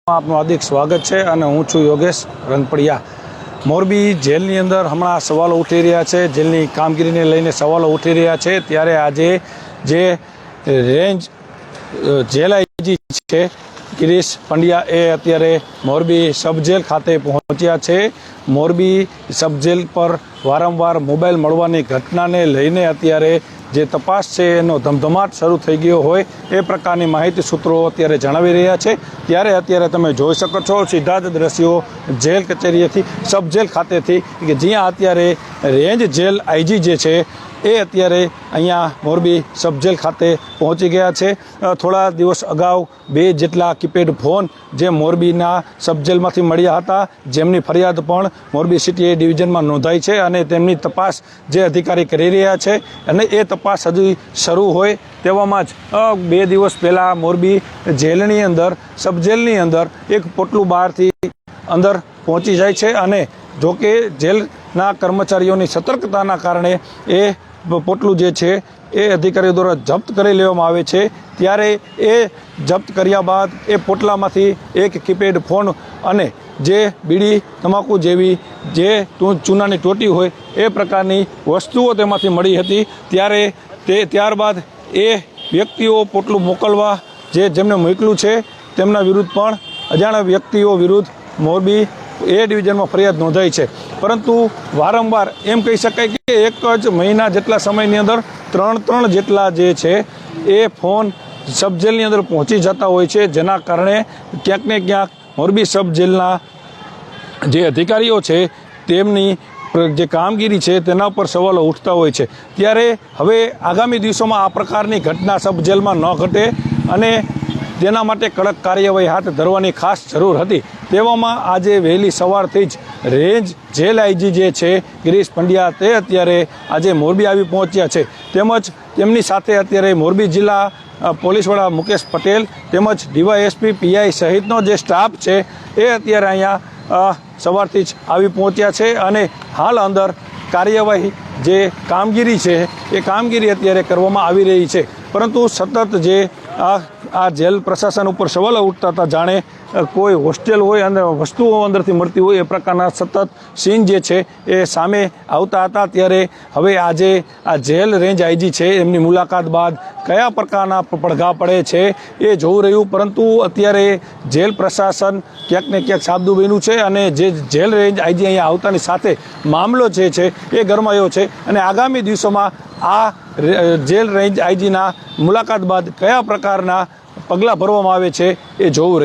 આપનું હાર્દિક સ્વાગત છે અને હું છું યોગેશ રંગપડિયા। મોરબી જેલની અંદર હમણાં સવાલો ઉઠી રહ્યા છે, જેલની કામગીરીને લઈને સવાલો ઉઠી રહ્યા છે। ત્યારે આજે જે રેન્જ જેલ આઈજી છે ગિરીશ પંડ્યા એ અત્યારે મોરબી સબ જેલ ખાતે પહોંચ્યા છે। મોરબી સબ જેલ પર વારંવાર મોબાઈલ મળવાની ઘટનાને લઈને અત્યારે જે તપાસ છે એનો ધમધમાટ શરૂ થઈ ગયો હોય એ પ્રકારની માહિતી સૂત્રો અત્યારે જણાવી રહ્યા છે। ત્યારે અત્યારે તમે જોઈ શકો છો સીધા જ દ્રશ્યો જેલ કચેરીએથી સબ જેલ ખાતેથી કે જ્યાં અત્યારે રેન્જ જેલ આઈજી જે છે એ અત્યારે અહીંયા મોરબી સબ જેલ ખાતે પહોંચી ગયા છે। થોડા દિવસ અગાઉ 2 જેટલા કીપેડ ફોન જે મોરબીના સબ જેલમાંથી મળ્યા હતા, જેમની ફરિયાદ પણ મોરબી સિટી એ ડિવિઝનમાં નોંધાઈ છે અને તેમની તપાસ જે અધિકારી કરી રહ્યા છે અને એ તપાસ હજુ શરૂ હોય તેવામાં જ 2 દિવસ પહેલાં મોરબી જેલની અંદર સબ જેલની અંદર એક પોટલું બહારથી અંદર પહોંચી જાય છે અને જોકે જેલના કર્મચારીઓની સતર્કતાના કારણે એ પોટલું જે છે એ અધિકારીઓ દ્વારા જપ્ત કરી લેવામાં આવે છે। ત્યારે એ જપ્ત કર્યા બાદ એ પોટલામાંથી એક કીપેડ ફોન અને જે બીડી તમાકુ જેવી જે ચૂનાની ટોટી હોય એ પ્રકારની વસ્તુઓ તેમાંથી મળી હતી। ત્યારે ત્યારબાદ એ વ્યક્તિઓ પોટલું મોકલવા જેમને મોકલ્યું છે તેમના વિરુદ્ધ પણ અજાણ્યા વ્યક્તિઓ વિરુદ્ધ મોરબી એ ડિવિઝનમાં ફરિયાદ નોંધાઈ છે। પરંતુ વારંવાર એમ કહી શકાય કે એક જ મહિના જેટલા સમયની અંદર 3 જેટલા જે છે એ ફોન સબ જેલની અંદર પહોંચી જતા હોય છે, જેના કારણે ક્યાંક ને ક્યાંક મોરબી સબ જેલના જે અધિકારીઓ છે તેમની જે કામગીરી છે તેના પર સવાલો ઉઠતા હોય છે। ત્યારે હવે આગામી દિવસોમાં આ પ્રકારની ઘટના સબ જેલમાં ન ઘટે અને તેના માટે કડક કાર્યવાહી હાથ ધરવાની ખાસ જરૂર હતી। તેવામાં આજે વહેલી સવારથી જ રેન્જ જેલ આઈજી જે છે ગિરીશ પંડ્યા તે અત્યારે આજે મોરબી આવી પહોંચ્યા છે। તેમજ તેમની સાથે અત્યારે મોરબી જિલ્લા પોલીસ વડા મુકેશ પટેલ તેમજ ડીવાયએસપી પીઆઈ સહિતનો જે સ્ટાફ છે એ અત્યારે અહીંયા સવારથી જ આવી પહોંચ્યા છે અને હાલ અંદર કાર્યવાહી જે કામગીરી છે એ કામગીરી અત્યારે કરવામાં આવી રહી છે। પરંતુ સતત જે આ જેલ પ્રશાસન ઉપર સવાલો ઉઠતા હતા, જાણે કોઈ હોસ્ટેલ હોય અને વસ્તુઓ અંદરથી મળતી હોય એ પ્રકારના સતત સીન જે છે એ સામે આવતા હતા। ત્યારે હવે આજે આ જેલ રેન્જ આઈજી છે એમની મુલાકાત બાદ કયા પ્રકારના પડઘા પડે છે એ જોવું રહ્યું। પરંતુ અત્યારે જેલ પ્રશાસન ક્યાંક ને ક્યાંક સાબદું બન્યું છે અને જે જેલ રેન્જ આઈજી અહીંયા આવતાની સાથે મામલો જે છે એ ગરમાયો છે અને આગામી દિવસોમાં આ જેલ રેન્જ આઈજીના મુલાકાત બાદ કયા પ્રકારના પગલાં ભરવામાં આવે છે એ જોવું રહ્યું।